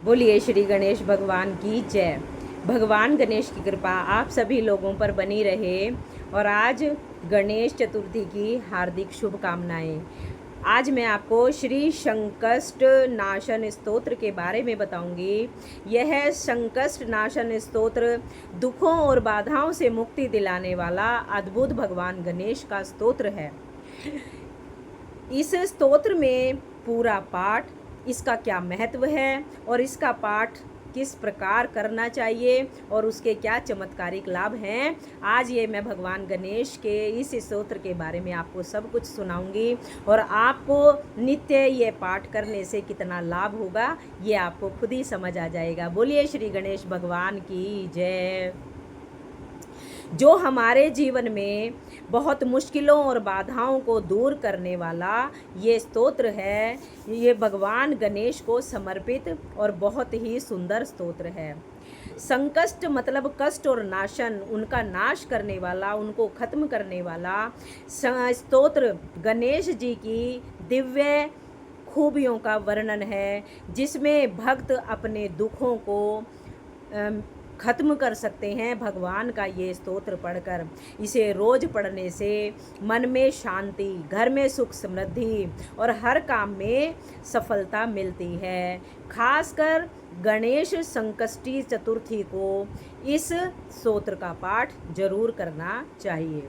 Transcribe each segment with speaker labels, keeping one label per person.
Speaker 1: बोलिए श्री गणेश भगवान की जय। भगवान गणेश की कृपा आप सभी लोगों पर बनी रहे। और आज गणेश चतुर्थी की हार्दिक शुभकामनाएं। आज मैं आपको श्री संकष्ट नाशन स्तोत्र के बारे में बताऊंगी। यह संकष्ट नाशन स्तोत्र दुखों और बाधाओं से मुक्ति दिलाने वाला अद्भुत भगवान गणेश का स्तोत्र है। इस स्तोत्र में पूरा पाठ, इसका क्या महत्व है और इसका पाठ किस प्रकार करना चाहिए और उसके क्या चमत्कारिक लाभ हैं, आज ये मैं भगवान गणेश के इस स्तोत्र के बारे में आपको सब कुछ सुनाऊंगी। और आपको नित्य ये पाठ करने से कितना लाभ होगा ये आपको खुद ही समझ आ जाएगा। बोलिए श्री गणेश भगवान की जय। जो हमारे जीवन में बहुत मुश्किलों और बाधाओं को दूर करने वाला ये स्तोत्र है। ये भगवान गणेश को समर्पित और बहुत ही सुंदर स्तोत्र है। संकष्ट मतलब कष्ट और नाशन, उनका नाश करने वाला, उनको खत्म करने वाला स्तोत्र गणेश जी की दिव्य खूबियों का वर्णन है, जिसमें भक्त अपने दुखों को खत्म कर सकते हैं भगवान का ये स्तोत्र पढ़कर। इसे रोज पढ़ने से मन में शांति, घर में सुख समृद्धि और हर काम में सफलता मिलती है। खासकर गणेश संकष्टी चतुर्थी को इस स्तोत्र का पाठ जरूर करना चाहिए।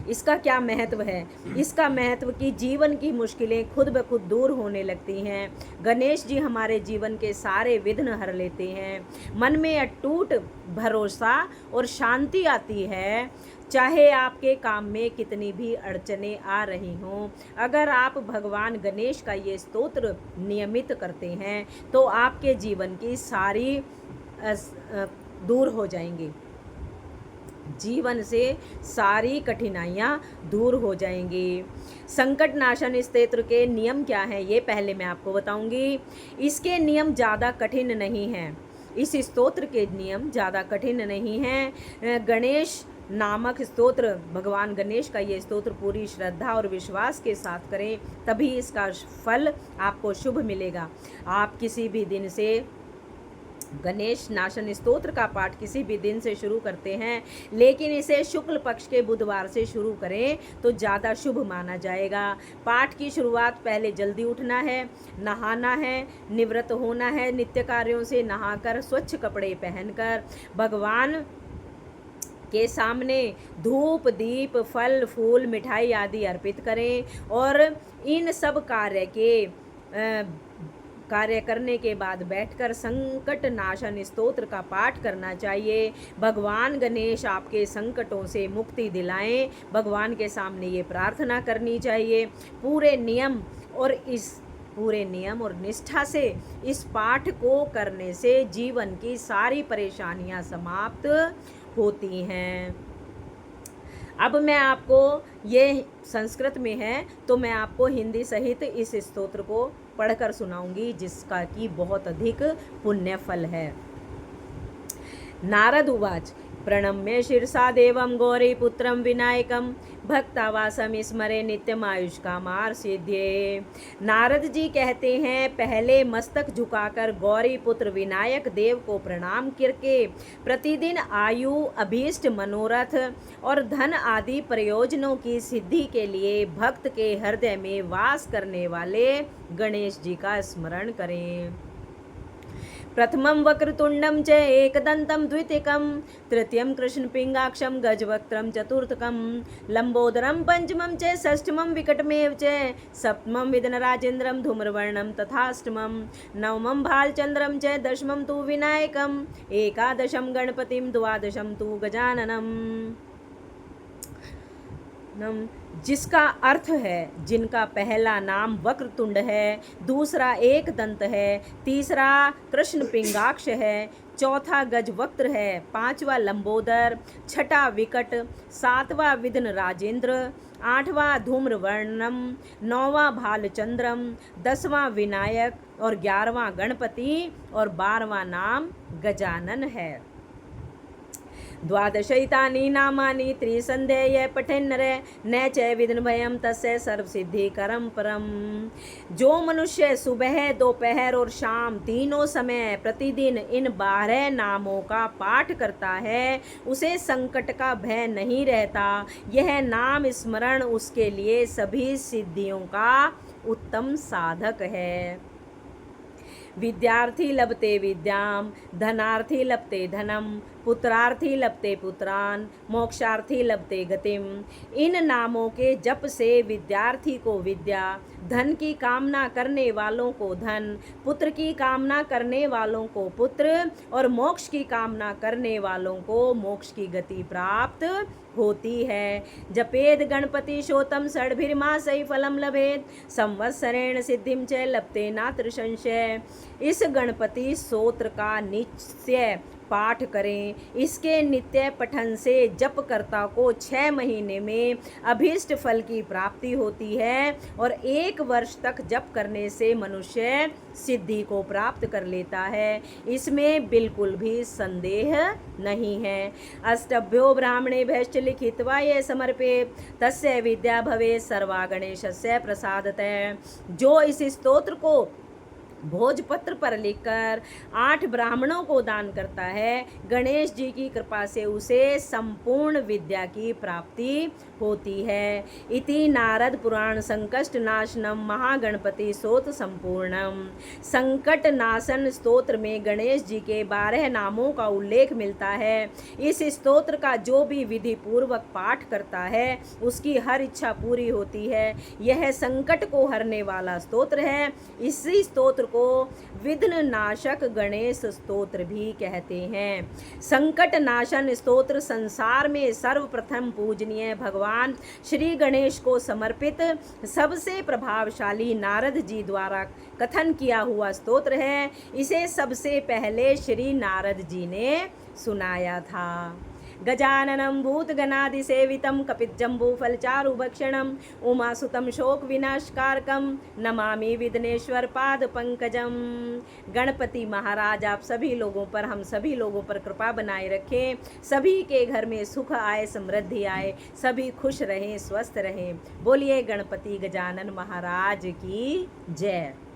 Speaker 1: इसका क्या महत्व है? इसका महत्व कि जीवन की मुश्किलें खुद ब खुद दूर होने लगती हैं। गणेश जी हमारे जीवन के सारे विघ्न हर लेते हैं। मन में अटूट भरोसा और शांति आती है। चाहे आपके काम में कितनी भी अड़चने आ रही हों, अगर आप भगवान गणेश का ये स्तोत्र नियमित करते हैं तो आपके जीवन की सारी दूर हो जाएंगी। जीवन से सारी कठिनाइयाँ दूर हो जाएंगी। संकट नाशन स्तोत्र के नियम क्या हैं ये पहले मैं आपको बताऊंगी। इसके नियम ज़्यादा कठिन नहीं हैं। इस स्तोत्र के नियम ज़्यादा कठिन नहीं हैं। गणेश नामक स्तोत्र, भगवान गणेश का ये स्तोत्र पूरी श्रद्धा और विश्वास के साथ करें, तभी इसका फल आपको शुभ मिलेगा। आप किसी भी दिन से गणेश नाशन स्तोत्र का पाठ किसी भी दिन से शुरू करते हैं, लेकिन इसे शुक्ल पक्ष के बुधवार से शुरू करें तो ज़्यादा शुभ माना जाएगा। पाठ की शुरुआत पहले जल्दी उठना है, नहाना है, निवृत्त होना है, नित्य कार्यों से नहाकर स्वच्छ कपड़े पहनकर भगवान के सामने धूप, दीप, फल, फूल, मिठाई आदि अर्पित करें। और इन सब कार्य करने के बाद बैठकर संकट नाशन स्तोत्र का पाठ करना चाहिए। भगवान गणेश आपके संकटों से मुक्ति दिलाएं, भगवान के सामने ये प्रार्थना करनी चाहिए। पूरे नियम और निष्ठा से इस पाठ को करने से जीवन की सारी परेशानियां समाप्त होती हैं। अब मैं आपको, ये संस्कृत में है तो मैं आपको हिंदी सहित इस स्तोत्र को पढ़कर सुनाऊंगी, जिसका कि बहुत अधिक पुण्य फल है। नारद उवाच प्रणम्य शिरसा देवं गौरीपुत्रं विनायकं भक्तावासम स्मरे नित्यमायुष्कामार सिद्ध्ये। नारद जी कहते हैं, पहले मस्तक झुकाकर गौरी पुत्र विनायक देव को प्रणाम करके प्रतिदिन आयु, अभीष्ट, मनोरथ और धन आदि प्रयोजनों की सिद्धि के लिए भक्त के हृदय में वास करने वाले गणेश जी का स्मरण करें। प्रथमं वक्रतुंडं च एकदंतं द्वितीयं तृतीयं कृष्णपिंगाक्षं गजवक्त्रं चतुर्थकं लंबोदरं पंचमं च षष्ठमं विकटमेव च सप्तमं विघ्नराजेन्द्रं धूम्रवर्णं तथाष्टमं नवमं भालचंद्रं च दशमं तु विनायकं एकादशं गणपतिं द्वादशं तु गजाननम्। जिसका अर्थ है, जिनका पहला नाम वक्रतुंड है, दूसरा एक दंत है, तीसरा कृष्ण पिंगाक्ष है, चौथा गजवक्त्र है, पांचवा लंबोदर, छठा विकट, सातवां विघ्न राजेंद्र, आठवां धूम्रवर्णम, नौवां भालचंद्रम, 10वां विनायक और 11वां गणपति और 12वां नाम गजानन है। द्वादशैतानि नामानि त्रिसन्ध्येय पठेन्नर न च विघ्नभयं तस्य सर्वसिद्धिकरं परम। जो मनुष्य सुबह, दोपहर और शाम तीनों समय प्रतिदिन इन 12 नामों का पाठ करता है, उसे संकट का भय नहीं रहता। यह नाम स्मरण उसके लिए सभी सिद्धियों का उत्तम साधक है। विद्यार्थी लभते विद्याम, धनार्थी लभते धनम, पुत्रार्थी लभते पुत्रान, मोक्षार्थी लभते गतिम। इन नामों के जप से विद्यार्थी को विद्या, धन की कामना करने वालों को धन, पुत्र की कामना करने वालों को पुत्र और मोक्ष की कामना करने वालों को मोक्ष की गति प्राप्त होती है। जपेद गणपति शोतम षड्भिर्मासै फलम लभेत, संवत्सरेण सिद्धिम च लभते नात्र संशय। इस गणपति स्तोत्र का निश्चय पाठ करें। इसके नित्य पठन से जपकर्ता को 6 महीने में अभीष्ट फल की प्राप्ति होती है और 1 वर्ष तक जप करने से मनुष्य सिद्धि को प्राप्त कर लेता है। इसमें बिल्कुल भी संदेह नहीं है। अष्टभ्यो ब्राह्मणेभ्यश्च लिखित्वा ये समर्पित तस्य विद्या भवेत् सर्वा गणेशस्य प्रसादतः। जो इस स्तोत्र को भोजपत्र पर लिखकर 8 ब्राह्मणों को दान करता है, गणेश जी की कृपा से उसे संपूर्ण विद्या की प्राप्ति होती है। इति नारद पुराण संकष्ट नाशनम महागणपति स्तोत्र संपूर्णम। संकट नाशन स्तोत्र में गणेश जी के 12 नामों का उल्लेख मिलता है। इस स्तोत्र का जो भी विधि पूर्वक पाठ करता है उसकी हर इच्छा पूरी होती है। यह संकट को हरने वाला स्तोत्र है। इसी स्तोत्र को विघ्न नाशक गणेश स्तोत्र भी कहते हैं। संकट नाशन स्तोत्र संसार में सर्वप्रथम पूजनीय भगवान श्री गणेश को समर्पित सबसे प्रभावशाली नारद जी द्वारा कथन किया हुआ स्तोत्र है। इसे सबसे पहले श्री नारद जी ने सुनाया था। गजाननं भूतगणाधिसेवितं कपितजम्बूफलचारुभक्षणं उमासुतं शोकविनाशकारकं नमामि विघ्नेश्वर पादपंकजं। गणपति महाराज आप सभी लोगों पर, हम सभी लोगों पर कृपा बनाए रखें। सभी के घर में सुख आए, समृद्धि आए, सभी खुश रहें, स्वस्थ रहें। बोलिए गणपति गजानन महाराज की जय।